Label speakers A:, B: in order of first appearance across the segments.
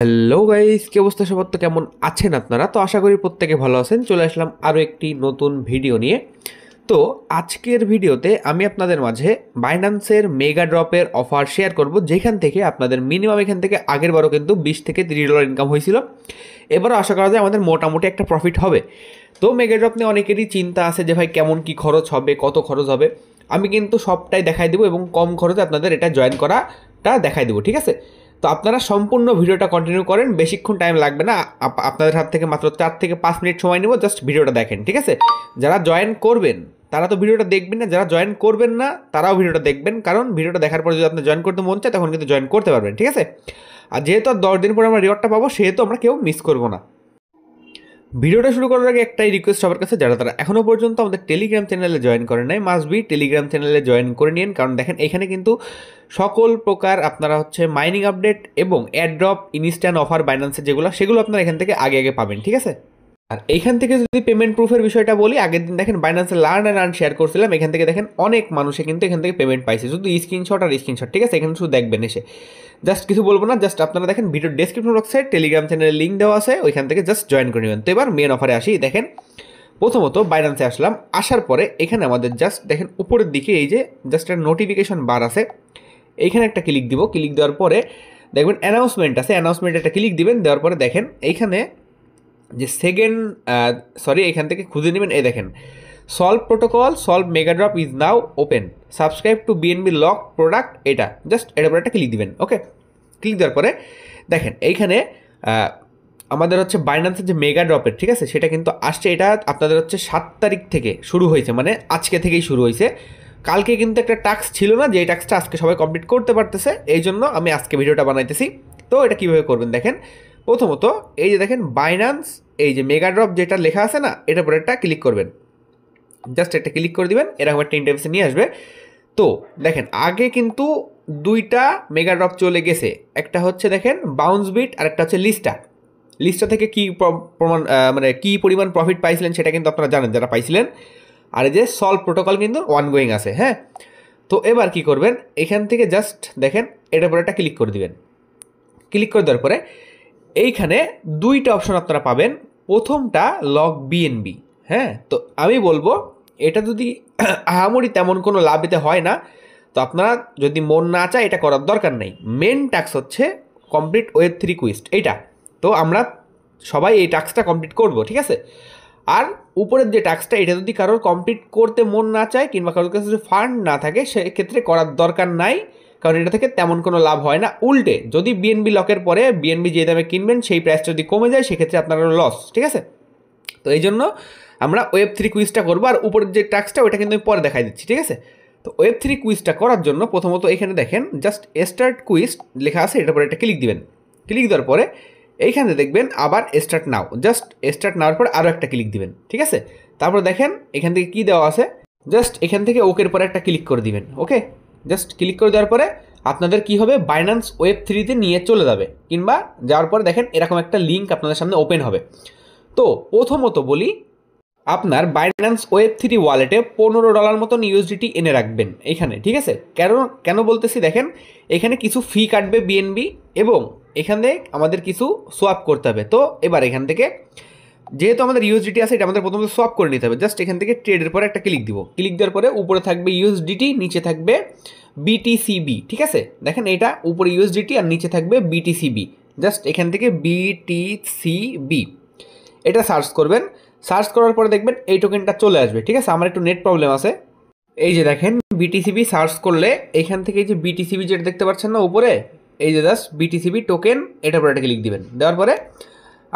A: Hello guys, কি অবস্থা সবার? তো কেমন আছেন আপনারা? তো আশা করি প্রত্যেকে ভালো আছেন। চলে আসলাম আরও একটি নতুন ভিডিও নিয়ে। তো আজকের ভিডিওতে আমি আপনাদের মাঝে বাইন্যান্সের মেগা ড্রপের অফার শেয়ার করব, যেখান থেকে আপনাদের মিনিমাম এখান থেকে আগের বারও কিন্তু $20 থেকে $30 ইনকাম হয়েছিল। এবারও আশা করা যায় আমাদের মোটামুটি একটা প্রফিট হবে। তো মেগা ড্রপ নিয়ে অনেকেরই চিন্তা আছে যে ভাই কেমন কি খরচ হবে, কত খরচ হবে। আমি কিন্তু সবটাই দেখাই দেবো এবং কম খরচে আপনাদের এটা জয়েন করাটা দেখাই দেবো, ঠিক আছে? তো আপনারা সম্পূর্ণ ভিডিওটা কন্টিনিউ করেন, বেশিক্ষণ টাইম লাগবে না। আপনাদের হাত থেকে মাত্র 4 থেকে 5 মিনিট সময় নেব, জাস্ট ভিডিওটা দেখেন, ঠিক আছে? যারা জয়েন করবেন তারা তো ভিডিওটা দেখবেন না, যারা জয়েন করবেন না তারাও ভিডিওটা দেখবেন, কারণ ভিডিওটা দেখার পর যদি আপনি জয়েন করতে মন চায় তখন কিন্তু জয়েন করতে পারবেন, ঠিক আছে? আর যেহেতু আর 10 দিন পরে আমরা রিওয়ার্ডটা পাবো, সেহেতু আমরা কেউ মিস করবো না। ভিডিওটা শুরু করার আগে একটাই রিকোয়েস্ট সবার কাছে, যারা তারা এখনও পর্যন্ত আমাদের টেলিগ্রাম চ্যানেলে জয়েন করেন নাই, মাস্ট বি টেলিগ্রাম চ্যানেলে জয়েন করে নিন। কারণ দেখেন এখানে কিন্তু সকল প্রকার আপনারা মাইনিং আপডেট এবং অ্যাড্রপ ইনস্ট্যান্ট অফার বাইন্যান্সের সেগুলো আপনারা এখান থেকে আগে আগে পাবেন, ঠিক আছে? আর এইখান থেকে যদি পেমেন্ট প্রুফের বিষয়টা বলি, আগের দিন দেখেন বাইন্যান্সে লার্ন অ্যান্ড আর্ন শেয়ার করছিলাম, এখান থেকে দেখেন অনেক মানুষে কিন্তু এখান থেকে পেমেন্ট পাইছে, শুধু স্ক্রিনশট আর স্ক্রিনশট, ঠিক আছে? এখানে শুধু দেখবেন এসে, জাস্ট কিছু বলবো না, জাস্ট আপনারা দেখেন ভিডিওর ডেসক্রিপশন বক্সে টেলিগ্রাম চ্যানেলের লিঙ্ক দেওয়া আছে, ওইখান থেকে জাস্ট জয়েন করে নেবেন। তো এবার মেন অফারে আসি। দেখেন প্রথমত বাইন্যান্সে আসলাম, আসার পরে এখানে আমাদের জাস্ট দেখেন উপরের দিকে এই যে জাস্ট একটা নোটিফিকেশন বার আছে, এইখানে একটা ক্লিক দিব। ক্লিক দেওয়ার পরে দেখবেন অ্যানাউন্সমেন্ট আছে, অ্যানাউন্সমেন্টে একটা ক্লিক দিবেন। দেওয়ার পরে দেখেন এইখানে যে এখান থেকে খুঁজে নেবেন, এই দেখেন Solv protocol, Solv megadrop is now open, subscribe to BNB lock product, এটা জাস্ট এটার পরে একটা ক্লিক দিবেন। ওকে, ক্লিক দেওয়ার পরে দেখেন এইখানে আমাদের বাইন্যান্সের যে মেগা ড্রপের, ঠিক আছে, সেটা কিন্তু আসছে। এটা আপনাদের 7 তারিখ থেকে শুরু হয়েছে, মানে আজকে থেকেই শুরু হয়েছে। কালকে কিন্তু একটা টাস্ক ছিল না, যে টাস্কটা আজকে সবাই কমপ্লিট করতে পারতেছে, এই জন্য আমি আজকে ভিডিওটা বানাইতেছি। তো এটা কীভাবে করবেন দেখেন, প্রথমত এই যে দেখেন বাইন্যান্স, এই যে মেগা ড্রপ যেটা লেখা আছে না, এটার পরে একটা ক্লিক করবেন, জাস্ট একটা ক্লিক করে দিবেন, এরকম একটা ইন্টারফেসে নিয়ে আসবে। তো দেখেন আগে কিন্তু দুইটা মেগা ড্রপ চলে গেছে, একটা দেখেন বাউন্স বিট আর একটা লিস্টটা থেকে কি প্রমাণ মানে কি পরিমাণ প্রফিট পাইছিলেন সেটা কিন্তু আপনারা জানেন যারা পাইছিলেন। আর এই যে সলভ প্রোটোকল কিন্তু অনগোয়িং আছে, হ্যাঁ। তো এবার কি করবেন, এখান থেকে জাস্ট দেখেন এটার পরে একটা ক্লিক করে দিবেন। ক্লিক করে দেওয়ার পরে এইখানে দুইটা অপশন আপনারা পাবেন। প্রথমটা লক বিএনবি, হ্যাঁ। তো আমি বলবো এটা যদি আহামরি তেমন কোনো লাভ এতে হয় না, তো আপনারা যদি মন না চায় এটা করার দরকার নেই। মেন টাস্ক হচ্ছে কমপ্লিট Web3 কুইস্ট, এইটা। তো আমরা সবাই এই টাস্কটা কমপ্লিট করব, ঠিক আছে? আর উপরের যে টাস্কটা, এটা যদি কারোর কমপ্লিট করতে মন না চায় কিংবা কারোর কাছে যদি ফান্ড না থাকে, সেক্ষেত্রে করার দরকার নাই, কারণ এটা থেকে তেমন কোনো লাভ হয় না। উল্টে যদি বিএনবি লকের পরে বিএনবি যে দামে কিনবেন সেই প্রাইসটা যদি কমে যায়, সেক্ষেত্রে আপনার লস, ঠিক আছে? তো এই জন্য আমরা Web3 কুইজটা করবো। আর উপরের যে টাস্কটা ওইটা কিন্তু আমি পরে দেখাই দিচ্ছি, ঠিক আছে? তো Web3 কুইজটা করার জন্য প্রথমত এখানে দেখেন জাস্ট স্টার্ট কুইজ লেখা আছে, এটার পরে একটা ক্লিক দিবেন। ক্লিক দেওয়ার পরে এইখানে দেখবেন আবার স্টার্ট নাও, জাস্ট স্টার্ট নেওয়ার পর আরও একটা ক্লিক দিবেন, ঠিক আছে? তারপর দেখেন এখান থেকে কী দেওয়া আছে, জাস্ট এখান থেকে ওকের পরে একটা ক্লিক করে দিবেন। ওকে, জাস্ট ক্লিক করে দেওয়ার পরে আপনাদের কি হবে, বাইন্যান্স Web3-তে নিয়ে চলে যাবে, কিংবা যাওয়ার পরে দেখেন এরকম একটা লিঙ্ক আপনাদের সামনে ওপেন হবে। তো প্রথমত বলি, আপনার বাইন্যান্স Web3 ওয়ালেটে $15 মতন ইউএসডিটি এনে রাখবেন এইখানে, ঠিক আছে? কেন বলতেছি দেখেন, এখানে কিছু ফি কাটবে বিএনবি এবং এখানে আমাদের কিছু সোয়াপ করতে হবে। তো এবার এখান থেকে যেহেতু আমাদের ইউএসডিটি আছে, এটা আমাদের প্রথমে সোয়াপ করে নিতে হবে। জাস্ট এখান থেকে ট্রেডের পরে একটা ক্লিক দিব। ক্লিক দেওয়ার পরে উপরে থাকবে ইউএসডিটি, নিচে থাকবে বিটিসিবি, ঠিক আছে? দেখেন এটা উপরে ইউএসডিটি আর নিচে থাকবে বিটিসিবি। জাস্ট এখান থেকে বিটিসিবি এটা সার্চ করবেন। সার্চ করার পরে দেখবেন এই টোকেনটা চলে আসবে, ঠিক আছে? আমার একটু নেট প্রবলেম আছে। এই যে দেখেন বিটিসিবি সার্চ করলে এখান থেকে এই যে বিটিসিবি যেটা দেখতে পাচ্ছেন না উপরে, এই যে জাস্ট বিটিসিবি টোকেন, এটার পরে একটা ক্লিক দিবেন। দেওয়ার পরে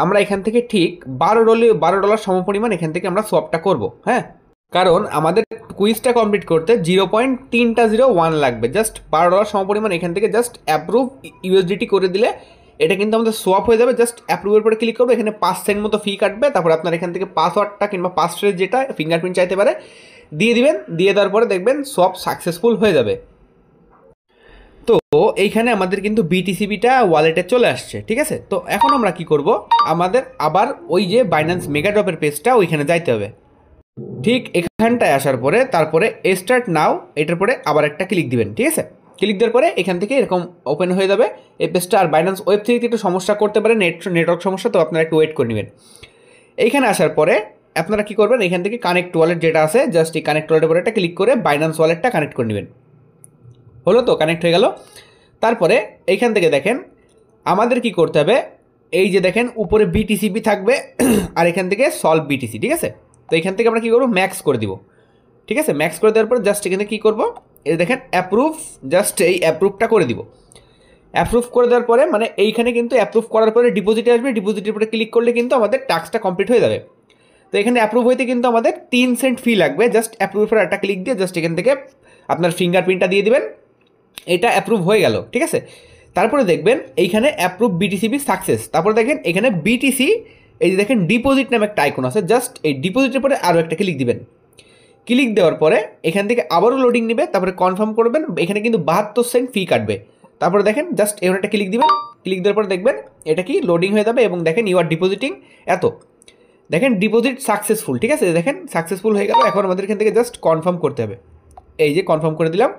A: আমরা এখান থেকে ঠিক $12 সমপরিমাণ এখান থেকে আমরা সোয়াপটা করব, হ্যাঁ। কারণ আমাদের কুইজটা কমপ্লিট করতে 0.301 লাগবে, জাস্ট $12 সমপরিমাণ এখান থেকে জাস্ট অ্যাপ্রুভ ইউএসডিটি করে দিলে এটা কিন্তু আমাদের সোয়াপ হয়ে যাবে। জাস্ট অ্যাপ্রুভের পরে ক্লিক করবে, এখানে 5 সেন্ট মতো ফি কাটবে। তারপর আপনার এখান থেকে পাসওয়ার্ডটা কিংবা পাসওয়ার্ড যেটা ফিঙ্গারপ্রিন্ট চাইতে পারে দিয়ে দিবেন। দিয়ে দেওয়ার পরে দেখবেন সোয়াপ সাকসেসফুল হয়ে যাবে। তো এইখানে আমাদের কিন্তু বিটিসিবিটা ওয়ালেটে চলে আসছে, ঠিক আছে? তো এখন আমরা কি করব, আমাদের আবার ওই যে বাইন্যান্স মেগা ড্রপের পেজটা ওইখানে যাইতে হবে। ঠিক এখানটায় আসার পরে তারপরে স্টার্ট নাও, এটার পরে আবার একটা ক্লিক দিবেন, ঠিক আছে? ক্লিক দেওয়ার পরে এখান থেকে এরকম ওপেন হয়ে যাবে এই পেজটা। আর বাইন্যান্স ওয়েব থ্রিতে একটু সমস্যা করতে পারে, নেটওয়ার্ক সমস্যা, তো আপনারা একটু ওয়েট করে নেবেন। এইখানে আসার পরে আপনারা কী করবেন, এখান থেকে কানেক্ট ওয়ালেট যেটা আছে, জাস্ট এই কানেক্ট ওয়ালেটের পরে একটা ক্লিক করে বাইন্যান্স ওয়ালেটটা কানেক্ট করে নেবেন। হলো তো, কানেক্ট হয়ে গেল। তারপরে এইখান থেকে দেখেন আমাদের কি করতে হবে, এই যে দেখেন উপরে বিটিসিপি থাকবে আর এখান থেকে সলভ বিটিসি, ঠিক আছে। তো এখান থেকে আমরা কী করবো, ম্যাক্স করে দিব, ঠিক আছে। ম্যাক্স করে দেওয়ার পর জাস্ট এখানে কী করবো, এই দেখেন অ্যাপ্রুভ, জাস্ট এই অ্যাপ্রুভটা করে দিব। অ্যাপ্রুভ করে দেওয়ার পরে মানে এইখানে কিন্তু অ্যাপ্রুভ করার পরে ডিপোজিটে আসবে, ডিপোজিটের পরে ক্লিক করলে কিন্তু আমাদের টাস্কটা কমপ্লিট হয়ে যাবে। তো এখানে অ্যাপ্রুভ হইতে কিন্তু আমাদের 3 সেন্ট ফি লাগবে। জাস্ট অ্যাপ্রুভের পর একটা ক্লিক দিয়ে জাস্ট এখান থেকে আপনার ফিঙ্গারপ্রিন্টটা দিয়ে দিবেন, এটা অ্যাপ্রুভ হয়ে গেল, ঠিক আছে। তারপরে দেখবেন এইখানে অ্যাপ্রুভ বিটিসিপি সাকসেস। তারপরে দেখেন এখানে বিটিসি, এই যে দেখেন ডিপোজিট নামে একটা আইকন আছে, জাস্ট এই ডিপোজিটের পরে আরও একটা ক্লিক দিবেন। ক্লিক দেওয়ার পরে এখান থেকে আবারও লোডিং নেবে, তারপরে কনফার্ম করবেন। এখানে কিন্তু 72 সেন্ট ফি কাটবে। তারপরে দেখেন জাস্ট এখানে একটা ক্লিক দিবেন, ক্লিক দেওয়ার পরে দেখবেন এটা কি লোডিং হয়ে যাবে এবং দেখেন ইউ আর ডিপোজিটিং এত, দেখেন ডিপোজিট সাকসেসফুল, ঠিক আছে। দেখেন সাকসেসফুল হয়ে গেল। এখন আমাদের এখান থেকে জাস্ট কনফার্ম করতে হবে, এই যে কনফার্ম করে দিলাম।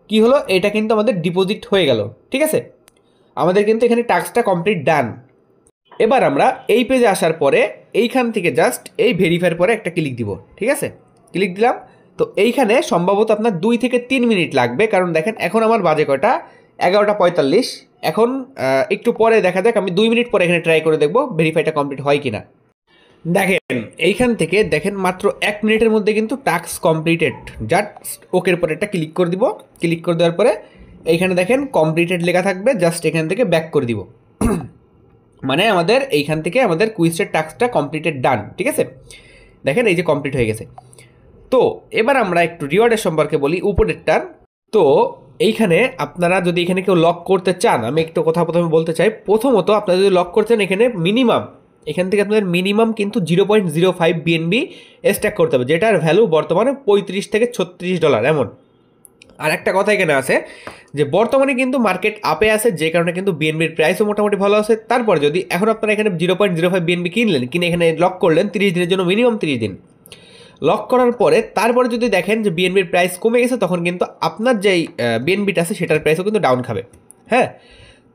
A: কি হলো, এটা কিন্তু আমাদের ডিপোজিট হয়ে গেল, ঠিক আছে। আমাদের কিন্তু এখানে টাস্কটা কমপ্লিট ডান। এবার আমরা এই পেজে আসার পরে এইখান থেকে জাস্ট এই ভেরিফাইয়ের পরে একটা ক্লিক দিব, ঠিক আছে। ক্লিক দিলাম। তো এইখানে সম্ভবত আপনার 2 থেকে 3 মিনিট লাগবে, কারণ দেখেন এখন আমার বাজে কয়টা, 11:45। এখন একটু পরে দেখা যাক, আমি 2 মিনিট পরে এখানে ট্রাই করে দেখবো ভেরিফাইটা কমপ্লিট হয় কিনা। দেখেন এইখান থেকে দেখেন মাত্র 1 মিনিটের মধ্যে কিন্তু টাস্ক কমপ্লিটেড। জাস্ট ওকের পরে একটা ক্লিক করে দিব। ক্লিক করে দেওয়ার পরে এইখানে দেখেন কমপ্লিটেড লেখা থাকবে, জাস্ট এখান থেকে ব্যাক করে দিব। মানে আমাদের এইখান থেকে আমাদের কুইজের টাস্কটা কমপ্লিটেড ডান, ঠিক আছে। দেখেন এই যে কমপ্লিট হয়ে গেছে। তো এবার আমরা একটু রিওয়ার্ডের সম্পর্কে বলি, উপরেরটার। তো এইখানে আপনারা যদি এখানে কেউ লক করতে চান, আমি একটু কথা প্রথমে বলতে চাই। প্রথমত আপনারা যদি লক করতে চান, এখানে মিনিমাম এখান থেকে আপনাদের মিনিমাম কিন্তু 0.05 বিএনবি স্ট্যাক করতে হবে, যেটার ভ্যালু বর্তমানে $35 থেকে $36 এমন। আর একটা কথা এখানে আছে যে বর্তমানে কিন্তু মার্কেট আপে আছে, যে কারণে কিন্তু বিএনবির প্রাইসও মোটামুটি ভালো আছে। তারপর যদি এখন আপনারা এখানে 0.05 বিএনবি কিনলেন, কিনে এখানে লক করলেন 30 দিনের জন্য, মিনিমাম 30 দিন লক করার পরে তারপরে যদি দেখেন যে বিএনবির প্রাইস কমে গেছে, তখন কিন্তু আপনার যেই বিএনবিটা আছে সেটার প্রাইসও কিন্তু ডাউন খাবে। হ্যাঁ,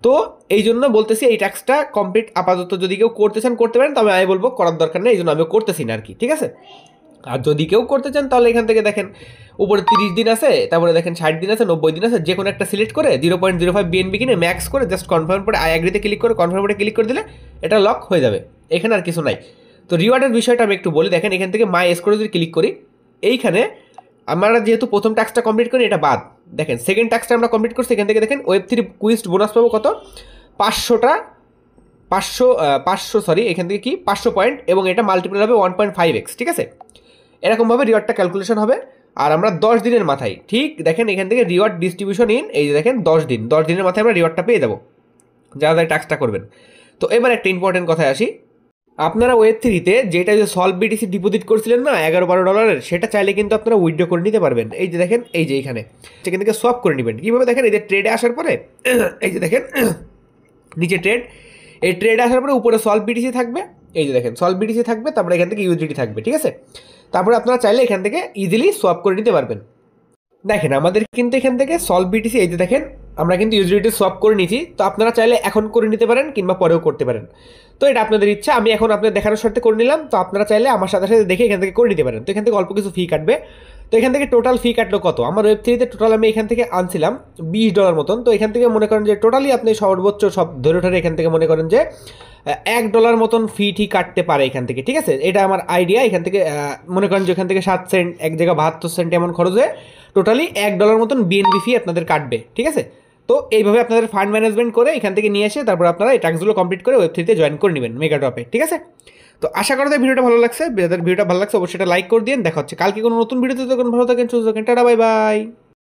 A: তো এই জন্য বলতেছি এই ট্যাক্সটা কমপ্লিট আপাতত যদি কেউ করতে চান করতে পারেন, তবে আমি বলবো করার দরকার নেই, এই জন্য আমি করতেছি না আর কি, ঠিক আছে। আর যদি কেউ করতে চান তাহলে এখান থেকে দেখেন উপরে 30 দিন আছে, তারপরে দেখেন 60 দিন আছে, 90 দিন আছে, যে কোনো একটা সিলেক্ট করে 0.05 বিএনবি কিনে ম্যাক্স করে জাস্ট কনফার্ম করে আই অ্যাগ্রিতে ক্লিক করে কনফার্ম করে ক্লিক করে দিলে এটা লক হয়ে যাবে। এখানে আর কিছু নাই। তো রিওয়ার্ডের বিষয়টা আমি একটু বলি। দেখেন এখান থেকে মাই স্কোরে যদি ক্লিক করি, এইখানে আমরা যেহেতু প্রথম টাস্কটা কমপ্লিট করি এটা বাদ, দেখেন সেকেন্ড টাস্কটা আমরা কমপ্লিট করছি, এখান থেকে দেখেন ওয়েব 3 কুইজ বোনাস পাবো কত, 500 সরি এখান থেকে কি 500 পয়েন্ট, এবং এটা মাল্টিপ্লাই হবে 1.5x, ঠিক আছে। এরকমভাবে রিওয়ার্ডটা ক্যালকুলেশন হবে। আর আমরা 10 দিনের মাথায়, ঠিক দেখেন এখান থেকে রিওয়ার্ড ডিস্ট্রিবিউশন ইন, এই যে দেখেন 10 দিনের মাথায় আমরা রিওয়ার্ডটা পেয়ে যাবো যারা যারা টাস্কটা করবেন। তো এবার একটা ইম্পর্টেন্ট কথায় আসি, আপনারা ওয়েব 3-তে যেটা যে সলভ বিটিসি ডিপোজিট করছিলেন না $11-12, সেটা চাইলে কিন্তু আপনারা উইথড্র করে নিতে পারবেন। এই যে দেখেন এই যে এইখানে সেখান থেকে সোয়াপ করে নেবেন। কীভাবে দেখেন, এই যে ট্রেডে আসার পরে এই যে দেখেন নিচে ট্রেড, এই ট্রেড আসার পরে উপরে সলভ বিটিসি থাকবে, এই যে দেখেন সলভ বিটিসি থাকবে, তারপরে এখান থেকে ইউজিডি থাকবে, ঠিক আছে। তারপরে আপনারা চাইলে এখান থেকে ইজিলি সোয়াপ করে নিতে পারবেন। দেখেন আমাদের কিন্তু এখান থেকে সলভ বিটিসি, এই যে দেখেন আমরা কিন্তু ইউজিডিটি সোয়াপ করে নিয়েছি। তো আপনারা চাইলে এখন করে নিতে পারেন কিংবা পরেও করতে পারেন, তো এটা আপনাদের ইচ্ছা। আমি এখন আপনাদের দেখানোর সাথে করে নিলাম, তো আপনারা চাইলে আমার সাথে সাথে দেখে এখান থেকে করে নিতে পারেন। তো এখান থেকে অল্প কিছু ফি কাটবে। তো এখান থেকে টোটাল ফি কাটলো কত, আমার ওয়েব 3-তে টোটাল আমি এখান থেকে আনছিলাম $20 মতন। তো এখান থেকে মনে করেন যে টোটালি আপনি সর্বোচ্চ সব ধরে ধরে এখান থেকে মনে করেন যে $1 মতন ফি ঠিক কাটতে পারে এখান থেকে, ঠিক আছে। এটা আমার আইডিয়া। এখান থেকে মনে করেন যে এখান থেকে 7 সেন্ট, এক জায়গায় 72 সেন্ট এমন খরচ হয়ে টোটালি $1 মতন বিএনবি ফি আপনাদের কাটবে, ঠিক আছে। তো এইভাবে আপনাদের ফান্ড ম্যানেজমেন্ট করে এখান থেকে নিয়ে এসে তারপর আপনারা এই টাস্কগুলো কমপ্লিট করে ওয়েব 3-তে জয়েন করে নেবেন মেগা ড্রপে, ঠিক আছে। তো আশা করা যায় ভিডিওটা ভালো লাগছে। ভিডিওটা ভালো লাগছে অবশ্যই এটা লাইক করে দিন। দেখা হচ্ছে কালকে কোনো নতুন ভিডিওতে। তখন ভালো থাকেন, সুস্থ থাকেন, টাটা, বাই বাই।